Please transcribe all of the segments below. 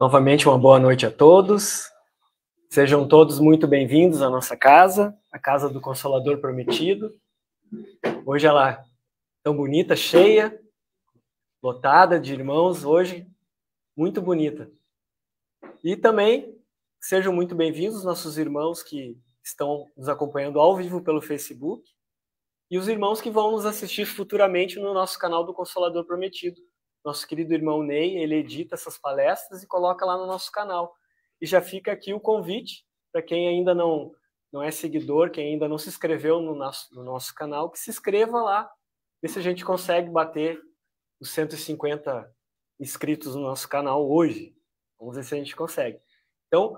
Novamente, uma boa noite a todos. Sejam todos muito bem-vindos à nossa casa, a Casa do Consolador Prometido. Hoje ela é tão bonita, cheia, lotada de irmãos, hoje muito bonita. E também sejam muito bem-vindos nossos irmãos que estão nos acompanhando ao vivo pelo Facebook e os irmãos que vão nos assistir futuramente no nosso canal do Consolador Prometido. Nosso querido irmão Ney, ele edita essas palestras e coloca lá no nosso canal. E já fica aqui o convite para quem ainda não é seguidor, quem ainda não se inscreveu no nosso canal, que se inscreva lá, ver se a gente consegue bater os 150 inscritos no nosso canal hoje. Vamos ver se a gente consegue. Então,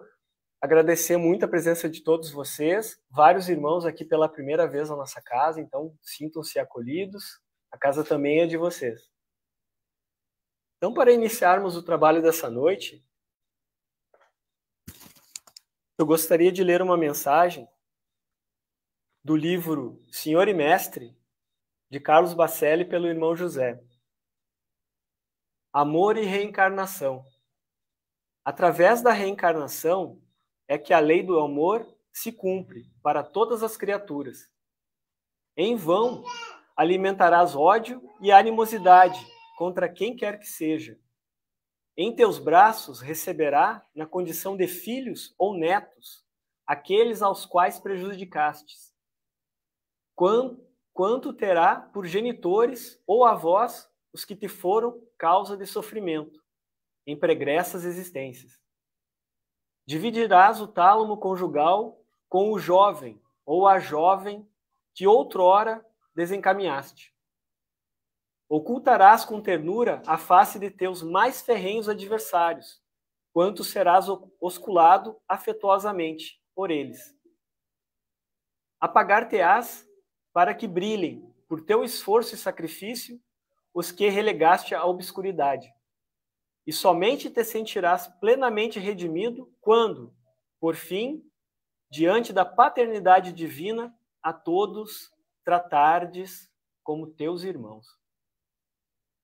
agradecer muito a presença de todos vocês, vários irmãos aqui pela primeira vez na nossa casa, então sintam-se acolhidos, a casa também é de vocês. Então, para iniciarmos o trabalho dessa noite, eu gostaria de ler uma mensagem do livro Senhor e Mestre, de Carlos Bacelli, pelo irmão José. Amor e reencarnação. Através da reencarnação é que a lei do amor se cumpre para todas as criaturas. Em vão alimentarás ódio e animosidade contra quem quer que seja. Em teus braços receberá, na condição de filhos ou netos, aqueles aos quais prejudicastes. Quanto terá por genitores ou avós os que te foram causa de sofrimento, em pregressas existências. Dividirás o tálamo conjugal com o jovem ou a jovem que outrora desencaminhaste. Ocultarás com ternura a face de teus mais ferrenhos adversários, quanto serás osculado afetuosamente por eles. Apagar-te-ás para que brilhem, por teu esforço e sacrifício, os que relegaste à obscuridade. E somente te sentirás plenamente redimido quando, por fim, diante da paternidade divina, a todos tratardes como teus irmãos.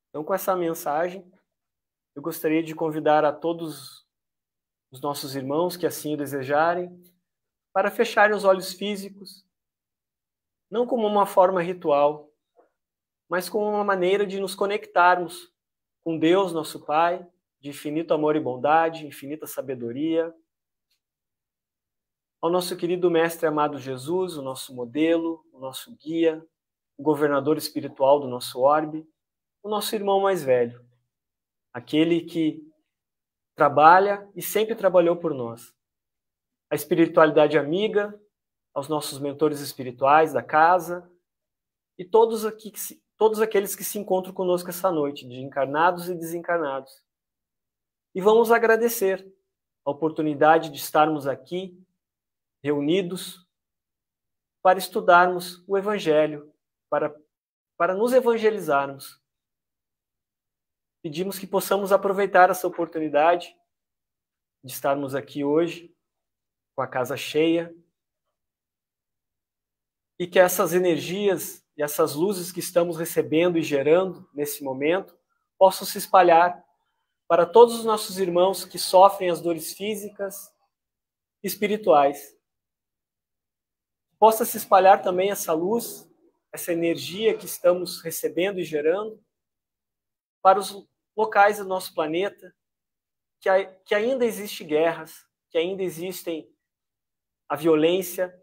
Então, com essa mensagem, eu gostaria de convidar a todos os nossos irmãos que assim o desejarem, para fecharem os olhos físicos, não como uma forma ritual, mas como uma maneira de nos conectarmos com Deus, nosso Pai, de infinito amor e bondade, infinita sabedoria, ao nosso querido Mestre amado Jesus, o nosso modelo, o nosso guia, o governador espiritual do nosso orbe, o nosso irmão mais velho, aquele que trabalha e sempre trabalhou por nós. A espiritualidade amiga, aos nossos mentores espirituais da casa e todos aqueles que se encontram conosco essa noite, de encarnados e desencarnados. E vamos agradecer a oportunidade de estarmos aqui, reunidos, para estudarmos o Evangelho, para nos evangelizarmos. Pedimos que possamos aproveitar essa oportunidade de estarmos aqui hoje, com a casa cheia, e que essas energias e essas luzes que estamos recebendo e gerando nesse momento possam se espalhar para todos os nossos irmãos que sofrem as dores físicas e espirituais. Possa se espalhar também essa luz, essa energia que estamos recebendo e gerando para os locais do nosso planeta, que ainda existem guerras, que ainda existem a violência,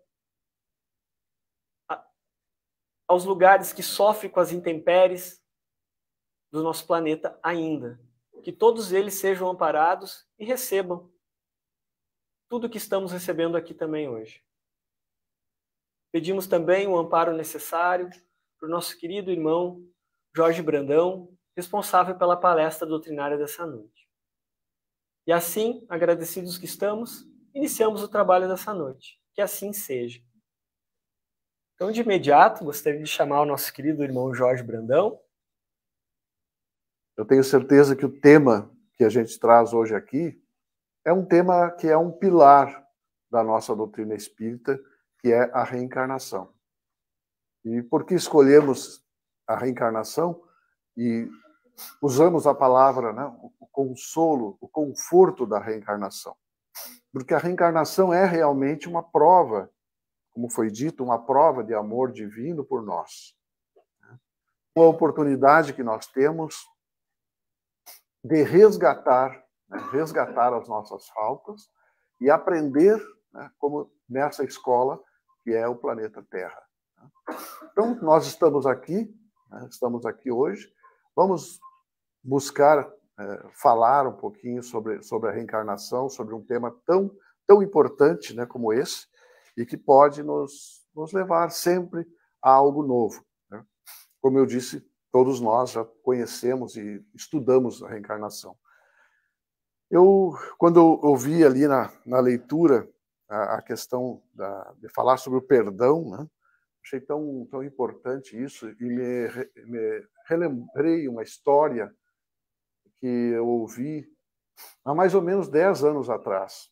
aos lugares que sofrem com as intempéries do nosso planeta ainda. Que todos eles sejam amparados e recebam tudo que estamos recebendo aqui também hoje. Pedimos também o amparo necessário para o nosso querido irmão Jorge Brandão, responsável pela palestra doutrinária dessa noite. E assim, agradecidos que estamos, iniciamos o trabalho dessa noite. Que assim seja. Então, de imediato, gostaria de chamar o nosso querido irmão Jorge Brandão. Eu tenho certeza que o tema que a gente traz hoje aqui é um tema que é um pilar da nossa doutrina espírita, que é a reencarnação. E por que escolhemos a reencarnação? E usamos a palavra, né, o consolo, o conforto da reencarnação. Porque a reencarnação é realmente uma prova, como foi dito, uma prova de amor divino por nós. Uma oportunidade que nós temos de resgatar, né, resgatar as nossas faltas e aprender, né, como nessa escola que é o planeta Terra. Então, nós estamos aqui, né, estamos aqui hoje, vamos buscar falar um pouquinho sobre a reencarnação, sobre um tema tão importante, né, como esse, e que pode nos levar sempre a algo novo. Né? Como eu disse, todos nós já conhecemos e estudamos a reencarnação. Quando eu ouvi ali na leitura a questão de falar sobre o perdão, né, achei tão importante isso e me relembrei uma história que eu ouvi há mais ou menos 10 anos atrás,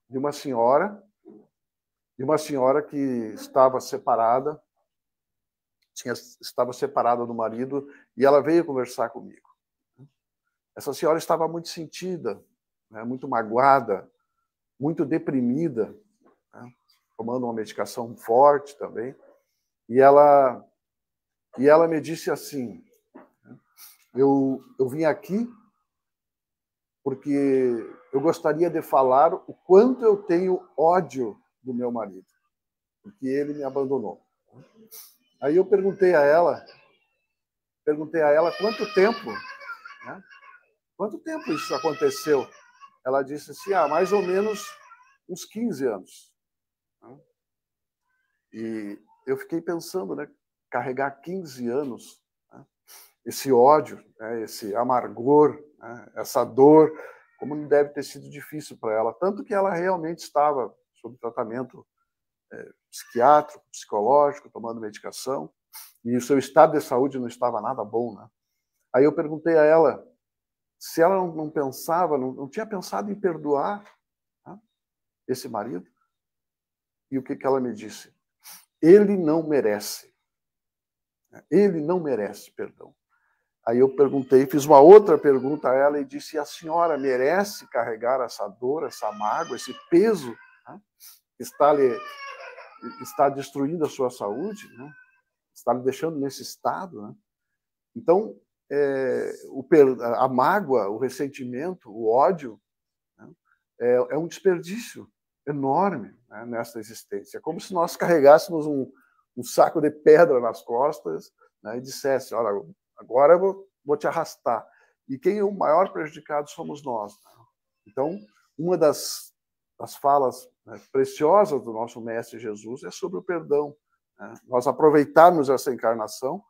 de uma senhora que estava separada, estava separada do marido, e ela veio conversar comigo. Essa senhora estava muito sentida, né, muito magoada, muito deprimida, né, tomando uma medicação forte também, e ela me disse assim: eu vim aqui porque eu gostaria de falar o quanto eu tenho ódio do meu marido, porque ele me abandonou. Aí eu perguntei a ela quanto tempo, né? Quanto tempo isso aconteceu? Ela disse assim, mais ou menos uns 15 anos. E eu fiquei pensando, né, carregar 15 anos, né, esse ódio, né, esse amargor, né, essa dor, como não deve ter sido difícil para ela. Tanto que ela realmente estava sob tratamento psiquiátrico, psicológico, tomando medicação, e o seu estado de saúde não estava nada bom, né? Aí eu perguntei a ela se ela não pensava, não tinha pensado em perdoar, né, esse marido. E o que ela me disse? Ele não merece. Ele não merece perdão. Aí eu perguntei, fiz uma outra pergunta a ela e disse: a senhora merece carregar essa dor, essa mágoa, esse peso, né, que está destruindo a sua saúde, né? Está lhe deixando nesse estado, né? Então, a mágoa, o ressentimento, o ódio, né, é um desperdício enorme, né, nessa existência. É como se nós carregássemos um saco de pedra nas costas, né, e dissesse: olha, agora eu vou te arrastar. E quem é o maior prejudicado somos nós. Né? Então, uma das falas, né, preciosas do nosso Mestre Jesus é sobre o perdão. Né? Nós aproveitarmos essa encarnação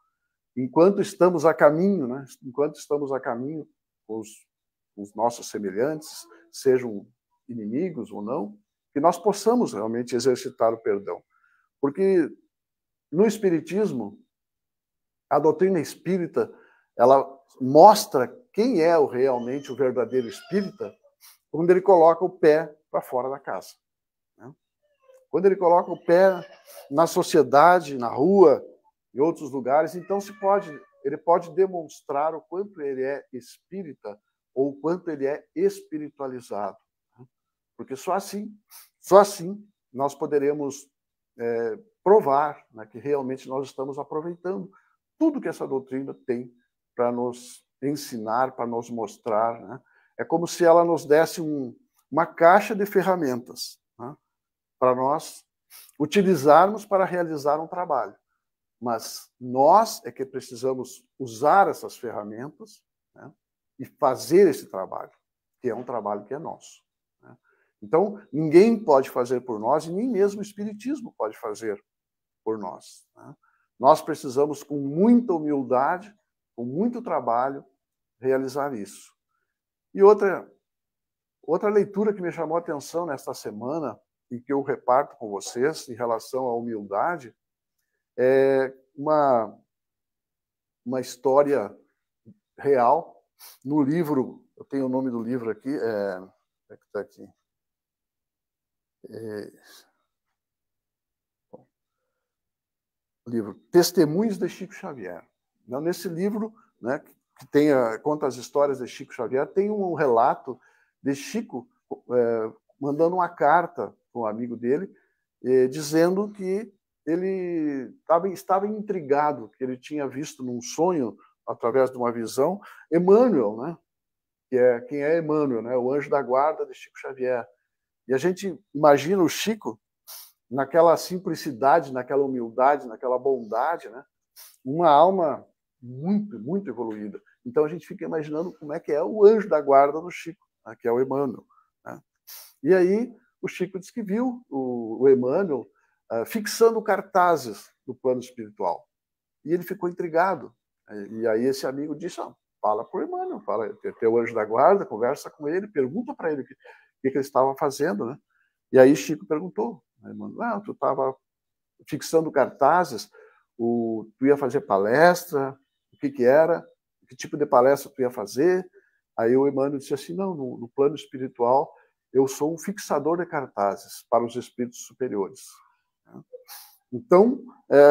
enquanto estamos a caminho, né? Enquanto estamos a caminho com os nossos semelhantes, sejam inimigos ou não, que nós possamos realmente exercitar o perdão. Porque no Espiritismo, a doutrina espírita, ela mostra quem é realmente o verdadeiro espírita quando ele coloca o pé para fora da casa. Né? Quando ele coloca o pé na sociedade, na rua, em outros lugares, então ele pode demonstrar o quanto ele é espírita ou o quanto ele é espiritualizado. Porque só assim nós poderemos provar, né, que realmente nós estamos aproveitando tudo que essa doutrina tem para nos ensinar, para nos mostrar. Né? É como se ela nos desse uma caixa de ferramentas, né, para nós utilizarmos para realizar um trabalho. Mas nós é que precisamos usar essas ferramentas, né, e fazer esse trabalho, que é um trabalho que é nosso. Né? Então, ninguém pode fazer por nós, e nem mesmo o Espiritismo pode fazer por nós. Né? Nós precisamos, com muita humildade, com muito trabalho, realizar isso. E outra leitura que me chamou a atenção nesta semana, e que eu reparto com vocês em relação à humildade, é uma história real no livro. Eu tenho o nome do livro aqui. Onde é que está aqui? O livro Testemunhos de Chico Xavier. Nesse livro, né, que conta as histórias de Chico Xavier, tem um relato de Chico mandando uma carta para um amigo dele, dizendo que ele estava intrigado, que ele tinha visto num sonho, através de uma visão, Emmanuel, né? Quem é Emmanuel, né? O anjo da guarda de Chico Xavier. E a gente imagina o Chico naquela simplicidade, naquela humildade, naquela bondade, né? Uma alma muito, muito evoluída. Então a gente fica imaginando como é que é o anjo da guarda do Chico, né? Que é o Emmanuel, né? E aí o Chico disse que viu o Emmanuel fixando cartazes no plano espiritual. E ele ficou intrigado. E aí esse amigo disse, fala para o Emmanuel, fala, teu anjo da guarda, conversa com ele, pergunta para ele o que ele estava fazendo, né? E aí Chico perguntou, Emmanuel, tu estava fixando cartazes, tu ia fazer palestra, o que era, que tipo de palestra tu ia fazer? Aí o Emmanuel disse assim, não, no plano espiritual eu sou um fixador de cartazes para os espíritos superiores. Então,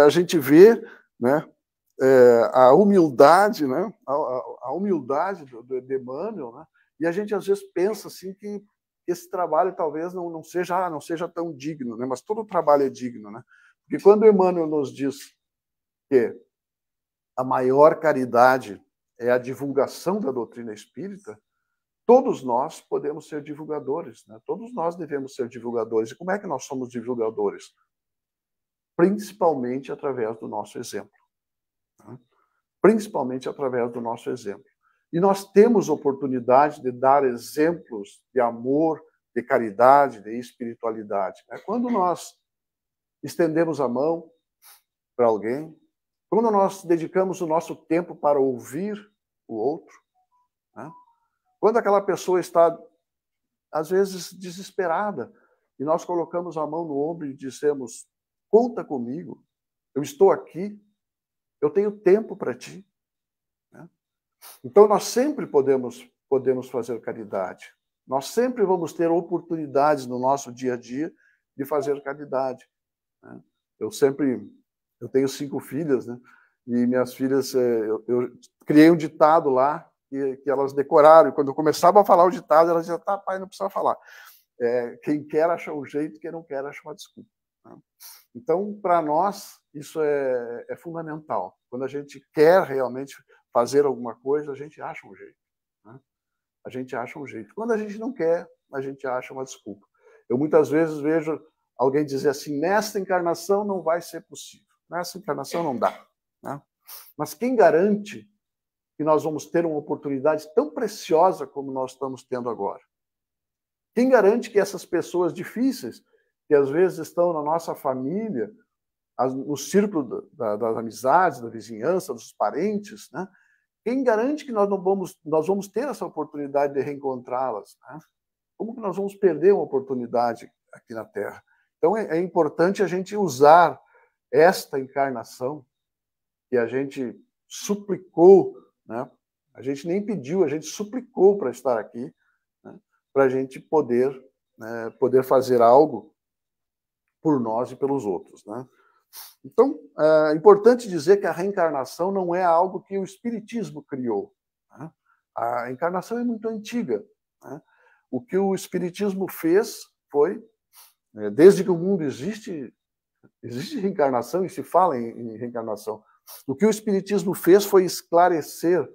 a gente vê, né, a humildade, né, a humildade de Emmanuel, né, e a gente às vezes pensa assim que esse trabalho talvez não seja tão digno, né, mas todo trabalho é digno, né? Porque quando Emmanuel nos diz que a maior caridade é a divulgação da doutrina espírita, todos nós podemos ser divulgadores, né? Todos nós devemos ser divulgadores. E como é que nós somos divulgadores? Principalmente através do nosso exemplo. Né? Principalmente através do nosso exemplo. E nós temos oportunidade de dar exemplos de amor, de caridade, de espiritualidade. Né? Quando nós estendemos a mão para alguém, quando nós dedicamos o nosso tempo para ouvir o outro, né? Quando aquela pessoa está, às vezes, desesperada, e nós colocamos a mão no ombro e dizemos, conta comigo, eu estou aqui, eu tenho tempo para ti. Né? Então, nós sempre podemos fazer caridade. Nós sempre vamos ter oportunidades no nosso dia a dia de fazer caridade. Né? Eu tenho 5 filhas, né? E minhas filhas, eu criei um ditado lá, que elas decoraram, e quando eu começava a falar o ditado, elas diziam, tá, pai, não precisa falar. Quem quer acha um jeito, quem não quer acha uma desculpa. Né? Então, para nós, isso é fundamental. Quando a gente quer realmente fazer alguma coisa, a gente acha um jeito. Né? A gente acha um jeito. Quando a gente não quer, a gente acha uma desculpa. Eu muitas vezes vejo alguém dizer assim, nesta encarnação não vai ser possível. Nessa encarnação não dá. Né? Mas quem garante que nós vamos ter uma oportunidade tão preciosa como nós estamos tendo agora? Quem garante que essas pessoas difíceis, que às vezes estão na nossa família, no círculo das amizades, da vizinhança, dos parentes, né? Quem garante que nós vamos ter essa oportunidade de reencontrá-las? Né? Como que nós vamos perder uma oportunidade aqui na Terra? Então é importante a gente usar esta encarnação que a gente suplicou, né? A gente nem pediu, a gente suplicou para estar aqui, né? Para a gente poder fazer algo por nós e pelos outros. Né? Então, é importante dizer que a reencarnação não é algo que o Espiritismo criou. Né? A encarnação é muito antiga. Né? O que o Espiritismo fez foi, desde que o mundo existe reencarnação e se fala em reencarnação. O que o Espiritismo fez foi esclarecer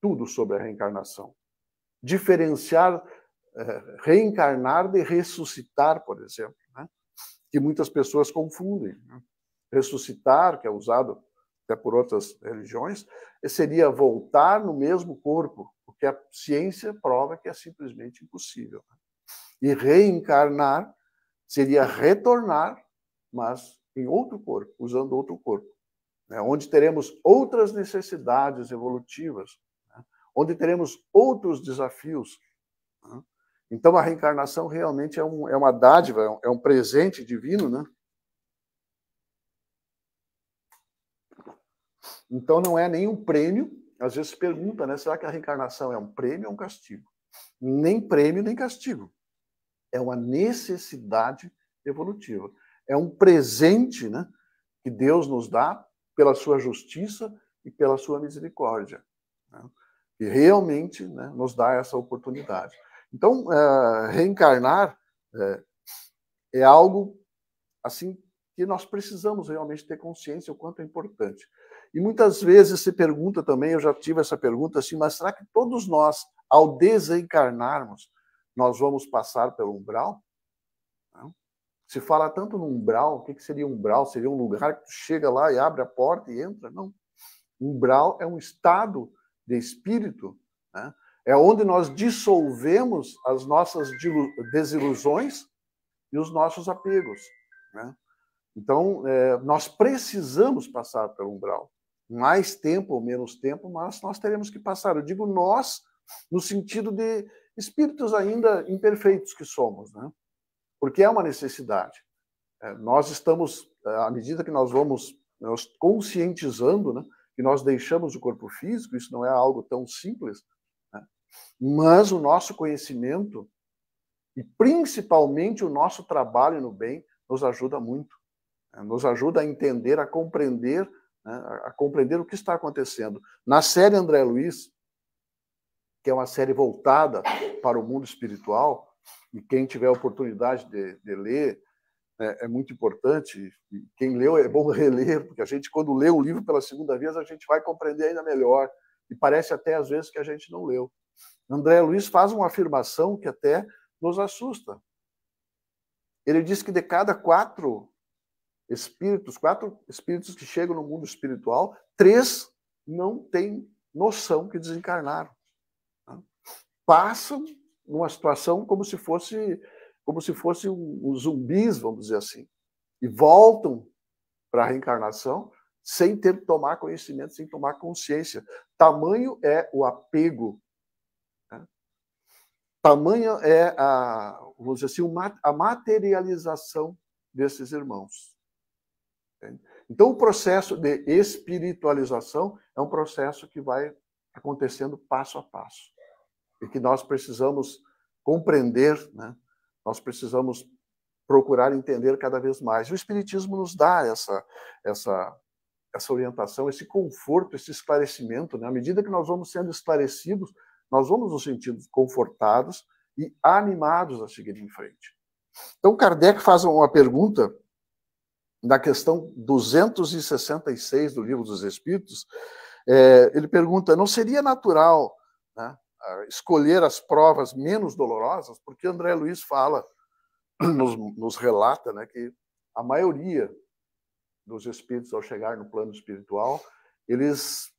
tudo sobre a reencarnação. Diferenciar reencarnar de ressuscitar, por exemplo, né? Que muitas pessoas confundem. Né? Ressuscitar, que é usado até por outras religiões, seria voltar no mesmo corpo, o que a ciência prova que é simplesmente impossível. E reencarnar seria retornar, mas em outro corpo, usando outro corpo, né? Onde teremos outras necessidades evolutivas, né? Onde teremos outros desafios. Né? Então, a reencarnação realmente é uma dádiva, é um presente divino, né? Então, não é nenhum prêmio. Às vezes se pergunta, né? Será que a reencarnação é um prêmio ou um castigo? Nem prêmio, nem castigo. É uma necessidade evolutiva. É um presente, né, que Deus nos dá pela sua justiça e pela sua misericórdia. né? E realmente, né, nos dá essa oportunidade. Então, reencarnar é algo assim que nós precisamos realmente ter consciência o quanto é importante. E muitas vezes se pergunta também, eu já tive essa pergunta assim, mas será que todos nós, ao desencarnarmos, nós vamos passar pelo umbral? Não. Se fala tanto no umbral, o que seria umbral? Seria um lugar que tu chega lá e abre a porta e entra? Não. Umbral é um estado de espírito, né? É onde nós dissolvemos as nossas desilusões e os nossos apegos, né? Então, nós precisamos passar pelo umbral. Mais tempo ou menos tempo, mas nós teremos que passar. Eu digo nós, no sentido de espíritos ainda imperfeitos que somos, né? Porque é uma necessidade. Nós estamos, à medida que nós vamos conscientizando, né, que nós deixamos o corpo físico, isso não é algo tão simples, né? Mas o nosso conhecimento, e principalmente o nosso trabalho no bem, nos ajuda muito. Nos ajuda a entender, a compreender, né, a compreender o que está acontecendo. Na série André Luiz, que é uma série voltada para o mundo espiritual, e quem tiver a oportunidade de ler, é muito importante. E quem leu é bom reler, porque a gente, quando lê o livro pela segunda vez, a gente vai compreender ainda melhor. E parece até, às vezes, que a gente não leu. André Luiz faz uma afirmação que até nos assusta. Ele diz que de cada quatro espíritos que chegam no mundo espiritual, 3 não têm noção que desencarnaram. Passam numa situação como se fosse um zumbis, vamos dizer assim, e voltam para a reencarnação sem ter que tomar conhecimento, sem tomar consciência. Tamanho é o apego, né? Tamanho é vamos dizer assim, a materialização desses irmãos. Então, o processo de espiritualização é um processo que vai acontecendo passo a passo. E que nós precisamos compreender, né? Nós precisamos procurar entender cada vez mais. E o Espiritismo nos dá essa orientação, esse conforto, esse esclarecimento, né? À medida que nós vamos sendo esclarecidos, nós vamos nos sentindo confortados e animados a seguir em frente. Então, Kardec faz uma pergunta na questão 266 do Livro dos Espíritos. Ele pergunta, não seria natural, né, escolher as provas menos dolorosas? Porque André Luiz fala, nos relata, né, que a maioria dos espíritos, ao chegar no plano espiritual, eles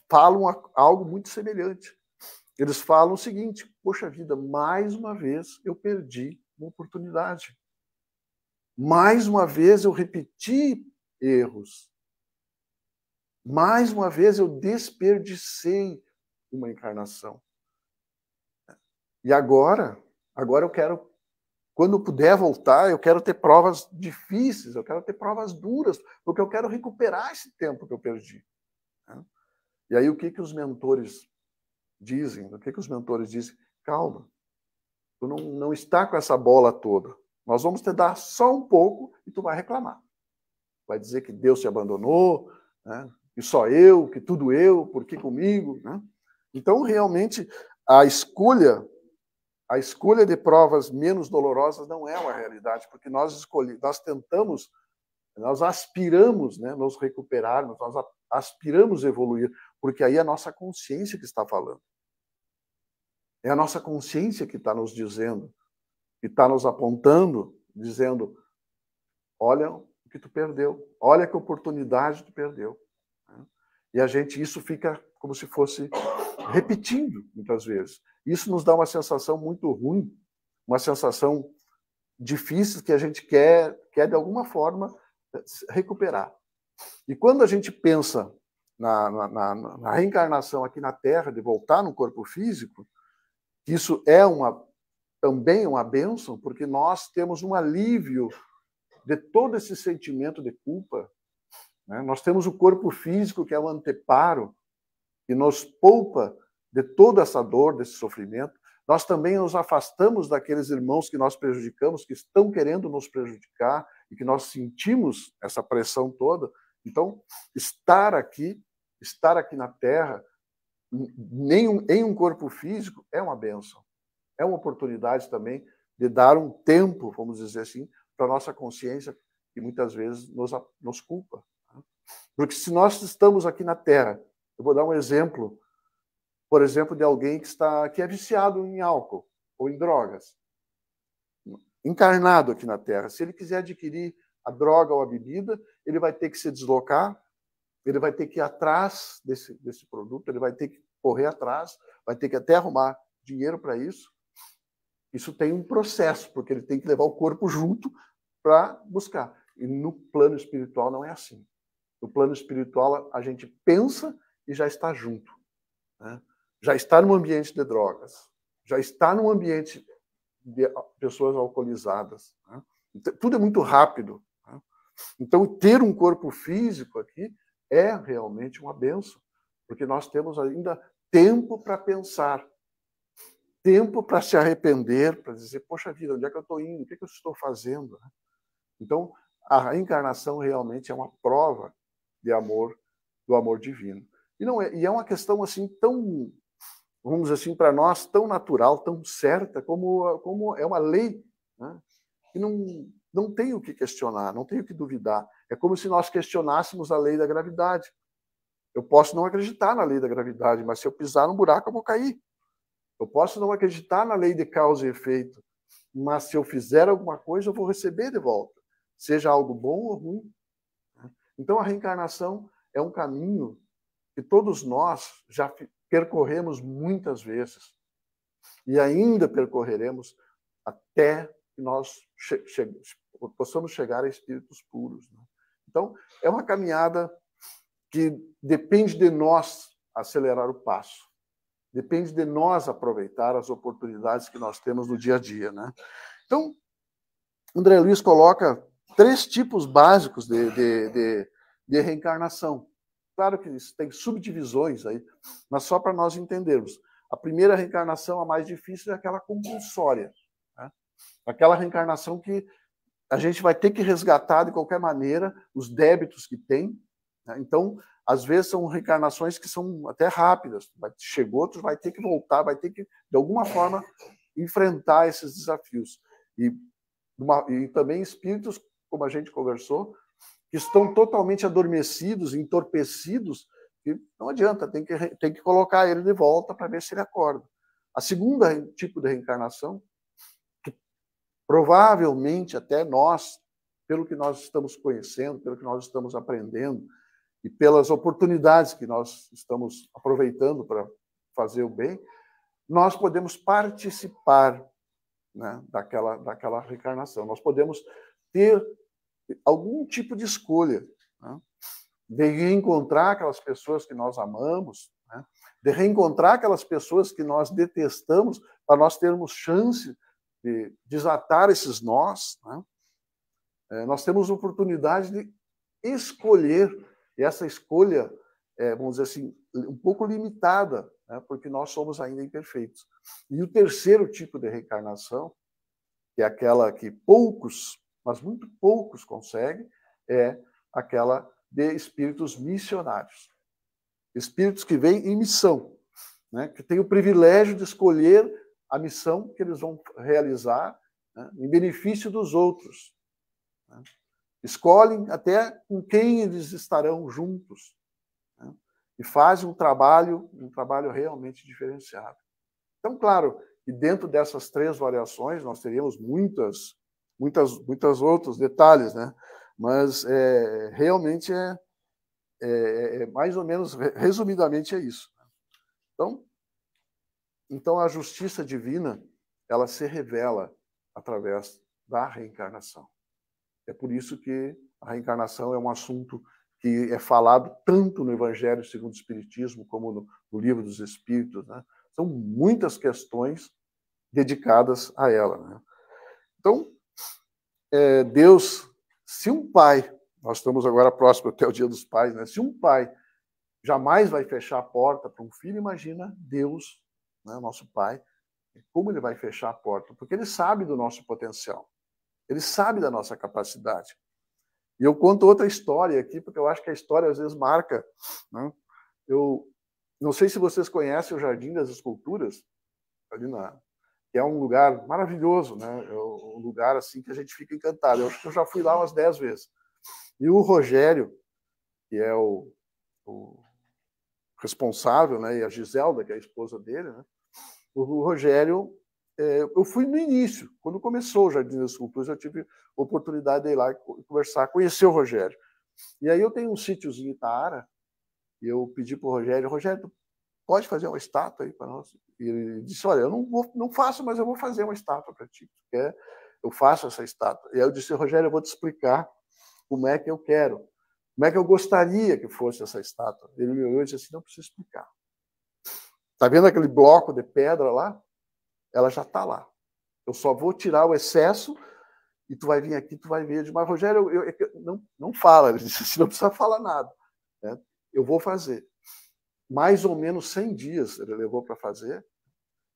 falam algo muito semelhante. Eles falam o seguinte, poxa vida, mais uma vez eu perdi uma oportunidade. Mais uma vez eu repeti erros. Mais uma vez eu desperdicei uma encarnação. E agora eu quero, quando puder voltar, eu quero ter provas difíceis, eu quero ter provas duras, porque eu quero recuperar esse tempo que eu perdi. E aí o que os mentores dizem? O que os mentores dizem? Calma, tu não está com essa bola toda. Nós vamos te dar só um pouco e tu vai reclamar. Vai dizer que Deus te abandonou, né? Que só eu, que tudo eu, por que comigo? Né? Então, realmente, a escolha de provas menos dolorosas não é uma realidade, porque nós tentamos, nós aspiramos, né, nos recuperarmos, nós aspiramos evoluir, porque aí é a nossa consciência que está falando. É a nossa consciência que está nos dizendo, que está nos apontando, dizendo, olha o que tu perdeu, olha que oportunidade tu perdeu. E isso fica como se fosse repetindo, muitas vezes. Isso nos dá uma sensação muito ruim, uma sensação difícil que a gente quer de alguma forma, recuperar. E quando a gente pensa na reencarnação aqui na Terra, de voltar no corpo físico, isso é também uma bênção, porque nós temos um alívio de todo esse sentimento de culpa, né? Nós temos o corpo físico, que é o anteparo, que nos poupa de toda essa dor, desse sofrimento. Nós também nos afastamos daqueles irmãos que nós prejudicamos, que estão querendo nos prejudicar, e que nós sentimos essa pressão toda. Então, estar aqui na Terra, em um corpo físico, é uma bênção. É uma oportunidade também de dar um tempo, vamos dizer assim, para a nossa consciência, que muitas vezes nos culpa. Porque se nós estamos aqui na Terra, eu vou dar um exemplo, por exemplo, de alguém que é viciado em álcool ou em drogas, encarnado aqui na Terra. Se ele quiser adquirir a droga ou a bebida, ele vai ter que se deslocar, ele vai ter que ir atrás desse produto, ele vai ter que correr atrás, vai ter que até arrumar dinheiro para isso. Isso tem um processo, porque ele tem que levar o corpo junto para buscar. E no plano espiritual não é assim. No plano espiritual, a gente pensa e já está junto. Né? Já está no ambiente de drogas, já está no ambiente de pessoas alcoolizadas. Né? Então, tudo é muito rápido. Né? Então, ter um corpo físico aqui é realmente uma bênção, porque nós temos ainda tempo para pensar, tempo para se arrepender, para dizer, poxa vida, onde é que eu estou indo? O que eu estou fazendo? Então, a reencarnação realmente é uma prova de amor, do amor divino. E é uma questão assim tão, vamos dizer assim, para nós, tão natural, tão certa, como é uma lei, né? Que não tem o que questionar, não tem o que duvidar. É como se nós questionássemos a lei da gravidade. Eu posso não acreditar na lei da gravidade, mas se eu pisar num buraco, eu vou cair. Eu posso não acreditar na lei de causa e efeito, mas se eu fizer alguma coisa, eu vou receber de volta, seja algo bom ou ruim. Então, a reencarnação é um caminho que todos nós já percorremos muitas vezes e ainda percorreremos até que nós possamos chegar a espíritos puros. Né? Então, é uma caminhada que depende de nós acelerar o passo. Depende de nós aproveitar as oportunidades que nós temos no dia a dia. Né? Então, André Luiz coloca 3 tipos básicos de reencarnação. Claro que isso tem subdivisões aí, mas só para nós entendermos. A primeira reencarnação, a mais difícil, é aquela compulsória. Né? Aquela reencarnação que a gente vai ter que resgatar de qualquer maneira os débitos que tem. Né? Então, às vezes são reencarnações que são até rápidas. Chegou, outro vai ter que voltar, vai ter que, de alguma forma, enfrentar esses desafios. E também espíritos, como a gente conversou, que estão totalmente adormecidos, entorpecidos, e não adianta, tem que colocar ele de volta para ver se ele acorda. A segunda tipo de reencarnação, que provavelmente até nós, pelo que nós estamos conhecendo, pelo que nós estamos aprendendo, e pelas oportunidades que nós estamos aproveitando para fazer o bem, nós podemos participar, né, daquela reencarnação. Nós podemos ter algum tipo de escolha, né, de reencontrar aquelas pessoas que nós amamos, né, de reencontrar aquelas pessoas que nós detestamos, para nós termos chance de desatar esses nós. Né. Nós temos oportunidade de escolher. E essa escolha vamos dizer assim, um pouco limitada, né, porque nós somos ainda imperfeitos. E o terceiro tipo de reencarnação, que é aquela que poucos, mas muito poucos conseguem, é aquela de espíritos missionários. Espíritos que vêm em missão, né, que têm o privilégio de escolher a missão que eles vão realizar, né, em benefício dos outros. Né. Escolhem até com quem eles estarão juntos, né, e fazem um trabalho realmente diferenciado. Então, claro, e dentro dessas 3 variações nós teríamos muitos outros detalhes, né? Mas realmente mais ou menos, resumidamente, é isso. Então, a justiça divina, ela se revela através da reencarnação. É por isso que a reencarnação é um assunto que é falado tanto no Evangelho segundo o Espiritismo como no Livro dos Espíritos. Né? São muitas questões dedicadas a ela. Né? Então, Deus, se um pai, nós estamos agora próximo até o Dia dos Pais, né? Se um pai jamais vai fechar a porta para um filho, imagina Deus, né, nosso pai, como ele vai fechar a porta? Porque ele sabe do nosso potencial. Ele sabe da nossa capacidade. E eu conto outra história aqui, porque eu acho que a história às vezes marca. Né? Não sei se vocês conhecem o Jardim das Esculturas, ali que é um lugar maravilhoso, né? É um lugar assim que a gente fica encantado. Eu já fui lá umas 10 vezes. E o Rogério, que é o responsável, né? E a Giselda, que é a esposa dele, né? O Rogério, eu fui no início, quando começou o Jardim das Esculturas, eu tive a oportunidade de ir lá e conversar, conhecer o Rogério. E aí eu tenho um sítiozinho em Itaara, e eu pedi para o Rogério, tu pode fazer uma estátua aí para nós? E ele disse, olha, eu não faço, mas eu vou fazer uma estátua para ti. Eu faço essa estátua. E aí eu disse, Rogério, eu vou te explicar como é que eu quero, como é que eu gostaria que fosse essa estátua. Ele me olhou e disse assim, não precisa explicar. Tá vendo aquele bloco de pedra lá? Ela já está lá. Eu só vou tirar o excesso e tu vai vir aqui, tu vai ver. Mas, Rogério, não fala. Ele disse assim, não precisa falar nada. Né? Eu vou fazer. Mais ou menos 100 dias ele levou para fazer.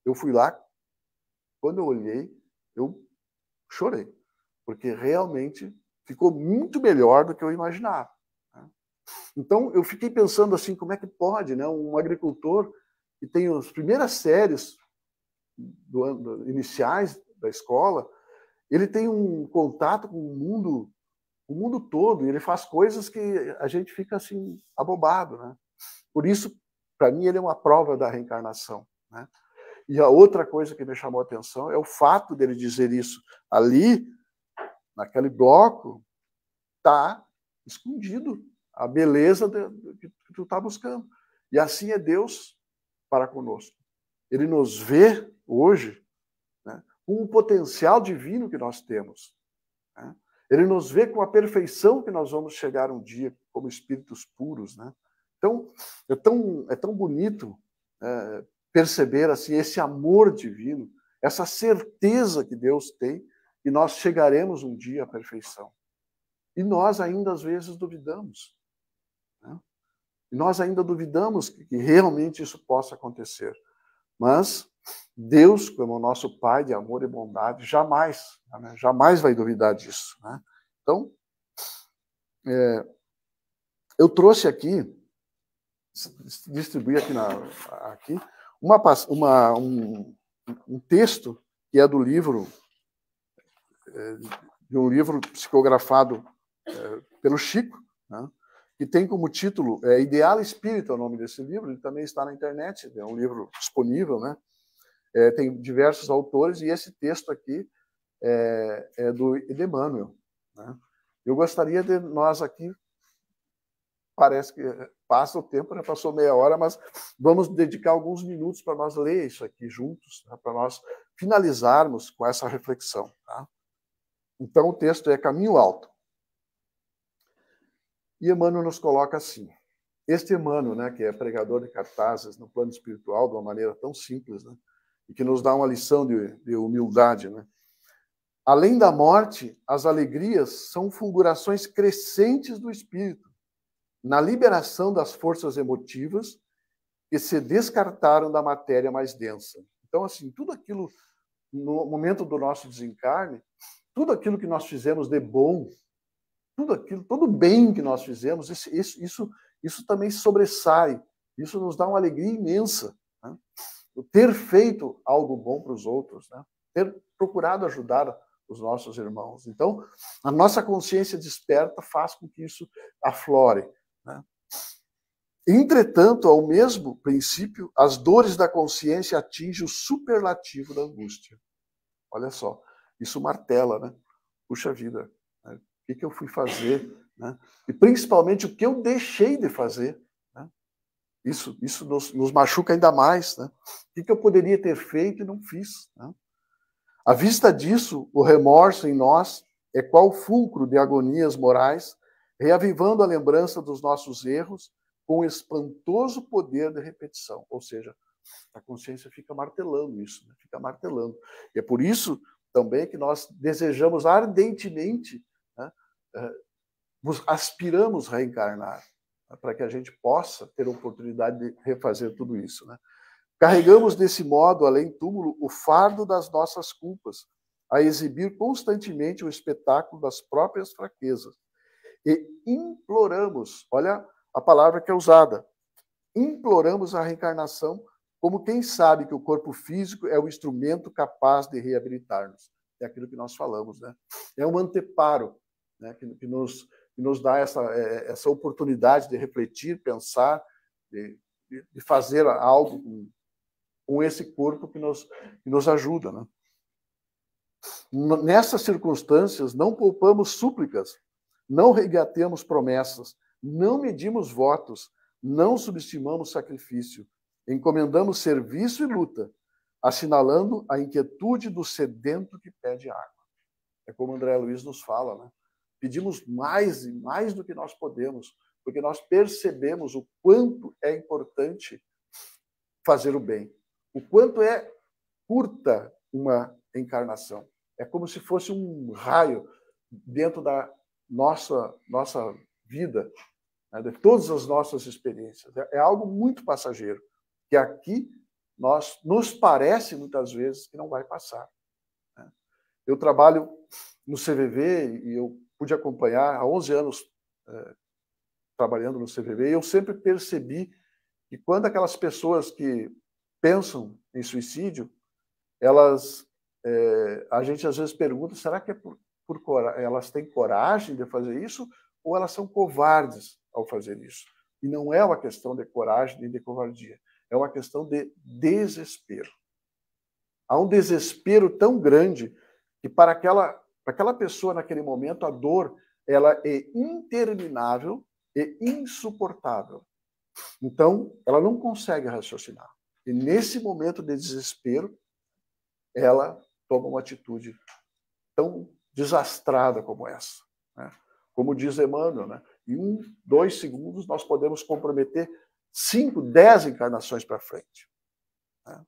Eu fui lá, quando eu olhei, eu chorei. Porque realmente ficou muito melhor do que eu imaginava. Né? Então, eu fiquei pensando assim, como é que pode, né? Um agricultor que tem as primeiras séries iniciais da escola, ele tem um contato com o mundo todo, e ele faz coisas que a gente fica assim abobado, né? Por isso, para mim, ele é uma prova da reencarnação, né? E a outra coisa que me chamou a atenção é o fato dele dizer isso ali, naquele bloco, está escondido a beleza que tu está buscando. E assim é Deus para conosco. Ele nos vê hoje, né, com o potencial divino que nós temos. Né? Ele nos vê com a perfeição que nós vamos chegar um dia como espíritos puros. Né? Então, é tão bonito perceber assim, esse amor divino, essa certeza que Deus tem que nós chegaremos um dia à perfeição. E nós ainda, às vezes, duvidamos. Né? E nós ainda duvidamos que realmente isso possa acontecer. Mas Deus, como o nosso Pai de amor e bondade, jamais vai duvidar disso. Né? Então, eu trouxe aqui, distribuí aqui um texto que é do livro, de um livro psicografado pelo Chico, né? Que tem como título Ideal Espírita, é o nome desse livro. Ele também está na internet, é um livro disponível, né? Tem diversos autores, e esse texto aqui é do Emmanuel. Né? Eu gostaria de nós aqui, parece que passa o tempo, né? Passou meia hora, mas vamos dedicar alguns minutos para nós ler isso aqui juntos, né? Para nós finalizarmos com essa reflexão. Tá? Então, o texto é Caminho Alto. E Emmanuel nos coloca assim. Este Emmanuel, né, que é pregador de cartazes no plano espiritual de uma maneira tão simples, né, e que nos dá uma lição de humildade. Né? Além da morte, as alegrias são fulgurações crescentes do espírito, na liberação das forças emotivas que se descartaram da matéria mais densa. Então, assim, tudo aquilo, no momento do nosso desencarne, tudo aquilo que nós fizemos de bom, tudo aquilo, todo o bem que nós fizemos, isso também sobressai, isso nos dá uma alegria imensa. Né? Ter feito algo bom para os outros, né? Ter procurado ajudar os nossos irmãos. Então, a nossa consciência desperta faz com que isso aflore. Né? Entretanto, ao mesmo princípio, as dores da consciência atingem o superlativo da angústia. Olha só, isso martela, né? Puxa vida, né? O que eu fui fazer? Né? E principalmente o que eu deixei de fazer. Né? Isso nos machuca ainda mais. Né? O que eu poderia ter feito e não fiz? Né? À vista disso, o remorso em nós é qual fulcro de agonias morais, reavivando a lembrança dos nossos erros com espantoso poder de repetição. Ou seja, a consciência fica martelando isso, né? Fica martelando. E é por isso também que nós desejamos ardentemente, né, aspiramos reencarnar, né, para que a gente possa ter a oportunidade de refazer tudo isso. Né? Carregamos desse modo, além túmulo, o fardo das nossas culpas, a exibir constantemente o espetáculo das próprias fraquezas. E imploramos, olha a palavra que é usada, imploramos a reencarnação como quem sabe que o corpo físico é o instrumento capaz de reabilitar-nos. É aquilo que nós falamos, né? É um anteparo, né? que nos dá essa oportunidade de refletir, pensar, de fazer algo com esse corpo que nos ajuda, né? Nessas circunstâncias, não poupamos súplicas, não regatemos promessas, não medimos votos, não subestimamos sacrifício, encomendamos serviço e luta, assinalando a inquietude do sedento que pede água. É como André Luiz nos fala, né? Pedimos mais e mais do que nós podemos, porque nós percebemos o quanto é importante fazer o bem, o quanto é curta uma encarnação. É como se fosse um raio dentro da nossa vida, né, de todas as nossas experiências. É algo muito passageiro, que aqui nos parece muitas vezes que não vai passar. Né? Eu trabalho no CVV e eu pude acompanhar há 11 anos trabalhando no CVV, e eu sempre percebi que quando aquelas pessoas que pensam em suicídio, a gente às vezes pergunta, será que é por elas têm coragem de fazer isso ou elas são covardes ao fazer isso? E não é uma questão de coragem nem de covardia, é uma questão de desespero. Há um desespero tão grande que para aquela pessoa naquele momento a dor ela é interminável e insuportável. Então, ela não consegue raciocinar. E nesse momento de desespero, ela toma uma atitude tão desastrada como essa. Né? Como diz Emmanuel, né? Em 1, 2 segundos nós podemos comprometer 5, 10 encarnações para frente. Né?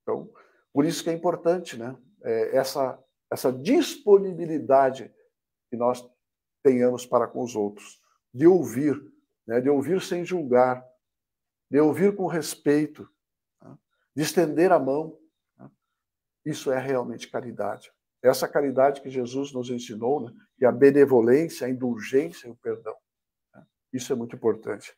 Então, por isso que é importante, né? Essa disponibilidade que nós tenhamos para com os outros, de ouvir, né? De ouvir sem julgar, de ouvir com respeito, né? De estender a mão. Né? Isso é realmente caridade. Essa caridade que Jesus nos ensinou, né? E a benevolência, a indulgência e o perdão. Né? Isso é muito importante.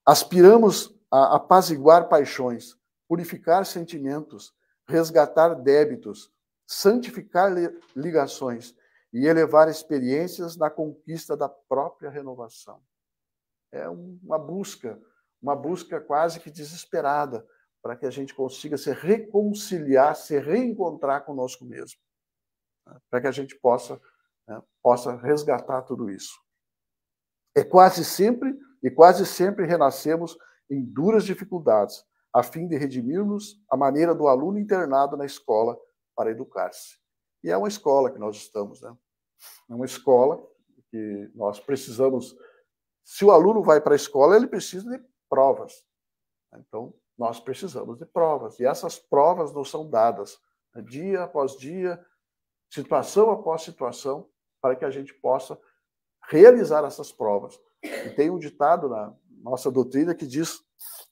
Aspiramos a apaziguar paixões, purificar sentimentos, resgatar débitos, santificar ligações e elevar experiências na conquista da própria renovação. É uma busca quase que desesperada para que a gente consiga se reconciliar, se reencontrar conosco mesmo, né? Para que a gente possa resgatar tudo isso. Quase sempre renascemos em duras dificuldades, a fim de redimirmos a maneira do aluno internado na escola para educar-se. E é uma escola que nós estamos, né? É uma escola que nós precisamos. Se o aluno vai para a escola, ele precisa de provas. Então, nós precisamos de provas. E essas provas nos são dadas, né, dia após dia, situação após situação, para que a gente possa realizar essas provas. E tem um ditado na nossa doutrina que diz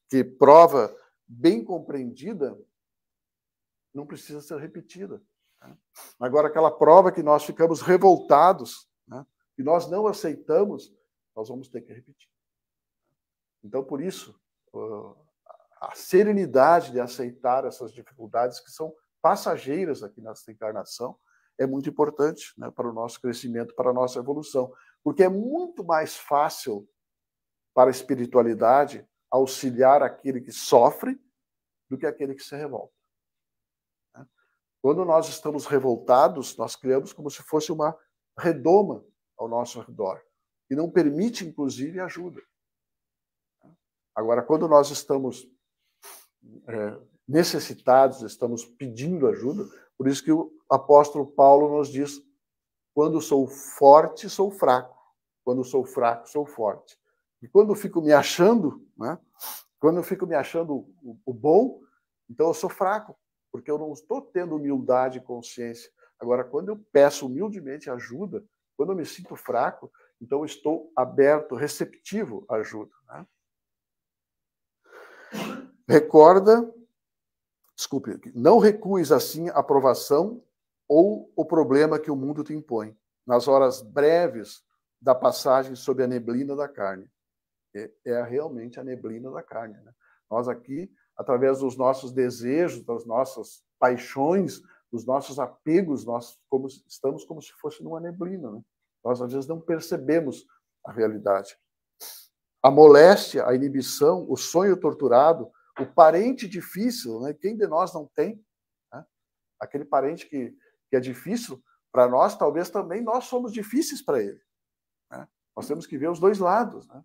que prova bem compreendida não precisa ser repetida. Né? Agora, aquela prova que nós ficamos revoltados, né, que nós não aceitamos, nós vamos ter que repetir. Então, por isso, a serenidade de aceitar essas dificuldades que são passageiras aqui nessa encarnação é muito importante, né, para o nosso crescimento, para a nossa evolução. Porque é muito mais fácil para a espiritualidade auxiliar aquele que sofre do que aquele que se revolta. Quando nós estamos revoltados, nós criamos como se fosse uma redoma ao nosso redor, que não permite, inclusive, ajuda. Agora, quando nós estamos necessitados, estamos pedindo ajuda, por isso que o apóstolo Paulo nos diz: quando sou forte, sou fraco. Quando sou fraco, sou forte. E quando eu fico me achando, né? Quando eu fico me achando o bom, então eu sou fraco, porque eu não estou tendo humildade e consciência. Agora, quando eu peço humildemente ajuda, quando eu me sinto fraco, então eu estou aberto, receptivo à ajuda. Né? Não recues assim a provação ou o problema que o mundo te impõe, nas horas breves da passagem sob a neblina da carne. é realmente a neblina da carne, né? Nós aqui, através dos nossos desejos, das nossas paixões, dos nossos apegos, nós estamos como se fosse numa neblina, né? Nós, às vezes, não percebemos a realidade. A moléstia, a inibição, o sonho torturado, o parente difícil, né? Quem de nós não tem? Né? Aquele parente que é difícil para nós, talvez também nós somos difíceis para ele. Né? Nós temos que ver os dois lados. Né?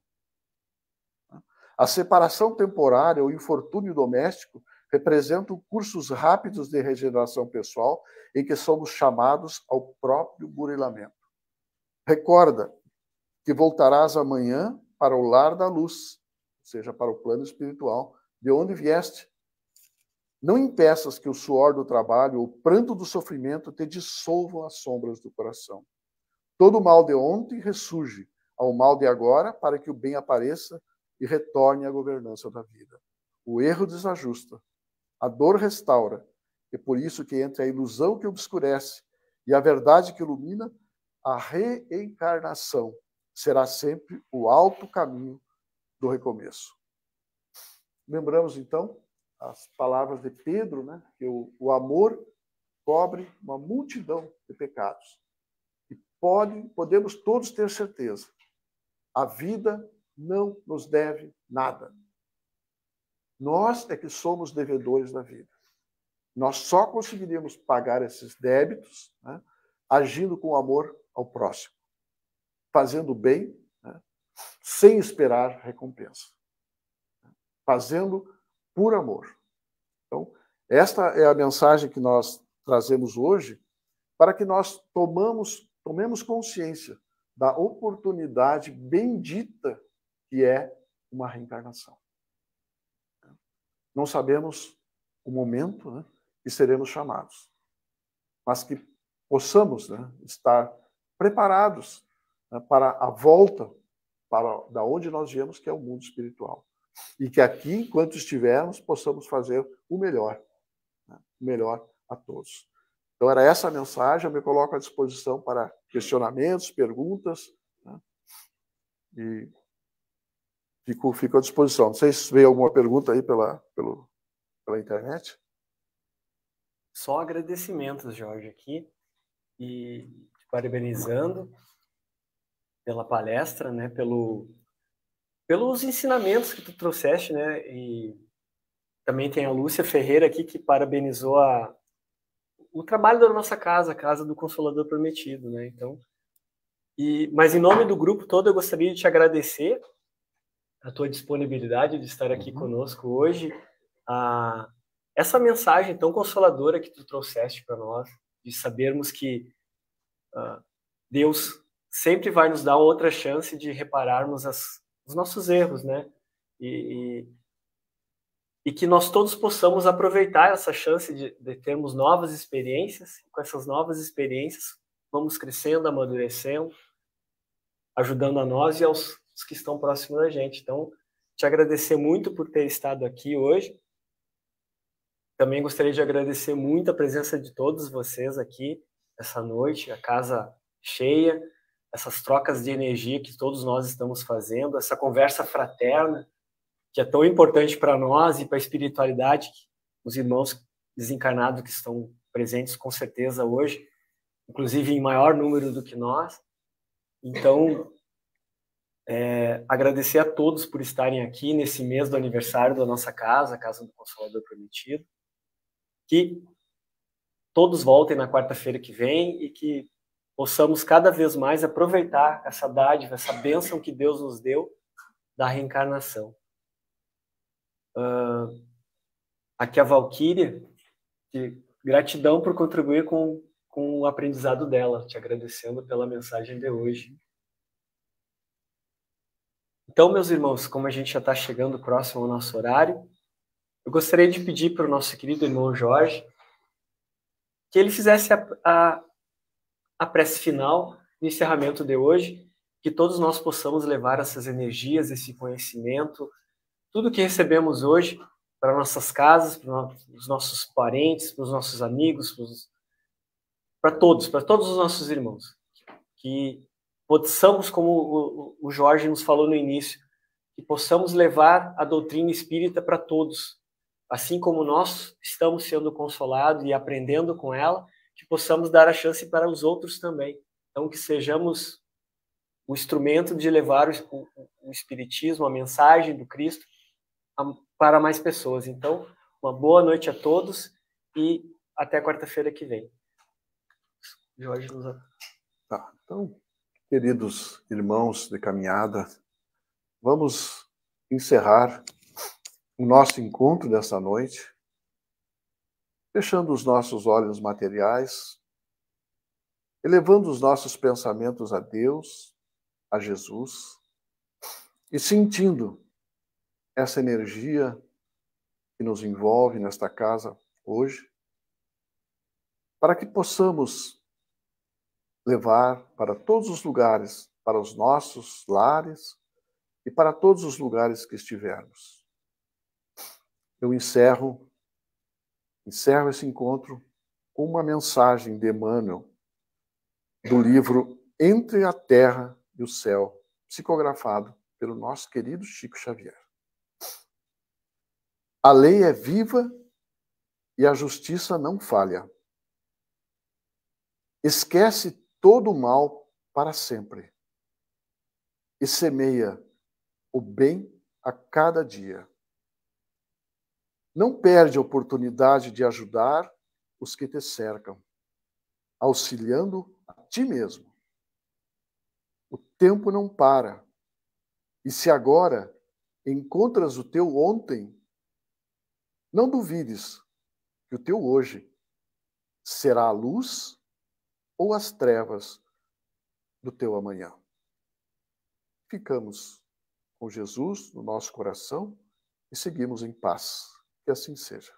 A separação temporária, o infortúnio doméstico, representam cursos rápidos de regeneração pessoal em que somos chamados ao próprio burilamento. Recorda que voltarás amanhã para o lar da luz, ou seja, para o plano espiritual, de onde vieste. Não impeças que o suor do trabalho, o pranto do sofrimento te dissolvam as sombras do coração. Todo o mal de ontem ressurge ao mal de agora para que o bem apareça e retorne à governança da vida. O erro desajusta, a dor restaura, e por isso que entre a ilusão que obscurece e a verdade que ilumina, a reencarnação será sempre o alto caminho do recomeço. Lembramos, então, as palavras de Pedro, né, que o amor cobre uma multidão de pecados. E podemos todos ter certeza, a vida não nos deve nada. Nós é que somos devedores da vida. Nós só conseguiríamos pagar esses débitos, né, agindo com amor ao próximo, fazendo bem, né, sem esperar recompensa, fazendo por amor. Então, esta é a mensagem que nós trazemos hoje, para que nós tomemos consciência da oportunidade bendita que é uma reencarnação. Não sabemos o momento, né, que seremos chamados, mas que possamos, né, estar preparados, né, para a volta para da onde nós viemos, que é o mundo espiritual. E que aqui, enquanto estivermos, possamos fazer o melhor, né, o melhor a todos. Então, era essa a mensagem. Eu me coloco à disposição para questionamentos, perguntas, né, e fico à disposição. Não sei se veio alguma pergunta aí pela internet. Só agradecimentos, Jorge, aqui, e te parabenizando pela palestra, né, pelos ensinamentos que tu trouxeste, né, e também tem a Lúcia Ferreira aqui, que parabenizou o trabalho da nossa casa, a Casa do Consolador Prometido, né, então, mas em nome do grupo todo, eu gostaria de te agradecer a tua disponibilidade de estar aqui conosco hoje, essa mensagem tão consoladora que tu trouxeste para nós, de sabermos que Deus sempre vai nos dar outra chance de repararmos os nossos erros, né? E que nós todos possamos aproveitar essa chance de termos novas experiências. Com essas novas experiências, vamos crescendo, amadurecendo, ajudando a nós e aos que estão próximos da gente. Então, te agradecer muito por ter estado aqui hoje. Também gostaria de agradecer muito a presença de todos vocês aqui essa noite, a casa cheia, essas trocas de energia que todos nós estamos fazendo, essa conversa fraterna, que é tão importante para nós e para a espiritualidade, os irmãos desencarnados que estão presentes com certeza hoje, inclusive em maior número do que nós. Então, agradecer a todos por estarem aqui nesse mês do aniversário da nossa casa, a Casa do Consolador Prometido. Que todos voltem na quarta-feira que vem e que possamos cada vez mais aproveitar essa dádiva, essa bênção que Deus nos deu da reencarnação. Aqui a Valquíria, gratidão por contribuir com o aprendizado dela, te agradecendo pela mensagem de hoje. Então, meus irmãos, como a gente já está chegando próximo ao nosso horário, eu gostaria de pedir para o nosso querido irmão Jorge que ele fizesse a prece final no encerramento de hoje, que todos nós possamos levar essas energias, esse conhecimento, tudo que recebemos hoje para nossas casas, para os nossos parentes, para os nossos amigos, para todos os nossos irmãos. Que possamos, como o Jorge nos falou no início, que possamos levar a doutrina espírita para todos, assim como nós estamos sendo consolados e aprendendo com ela, que possamos dar a chance para os outros também. Então, que sejamos o instrumento de levar o Espiritismo, a mensagem do Cristo, para mais pessoas. Então, uma boa noite a todos e até quarta-feira que vem. Jorge nos... Tá, então, queridos irmãos de caminhada, vamos encerrar o nosso encontro dessa noite, fechando os nossos olhos materiais, elevando os nossos pensamentos a Deus, a Jesus, e sentindo essa energia que nos envolve nesta casa hoje, para que possamos levar para todos os lugares, para os nossos lares e para todos os lugares que estivermos. Eu encerro esse encontro com uma mensagem de Emmanuel, do livro Entre a Terra e o Céu, psicografado pelo nosso querido Chico Xavier. A lei é viva e a justiça não falha. Esquece todo o mal para sempre e semeia o bem a cada dia. Não perde a oportunidade de ajudar os que te cercam, auxiliando a ti mesmo. O tempo não para. E se agora encontras o teu ontem, não duvides que o teu hoje será a luz ou as trevas do teu amanhã. Ficamos com Jesus no nosso coração e seguimos em paz. Que assim seja.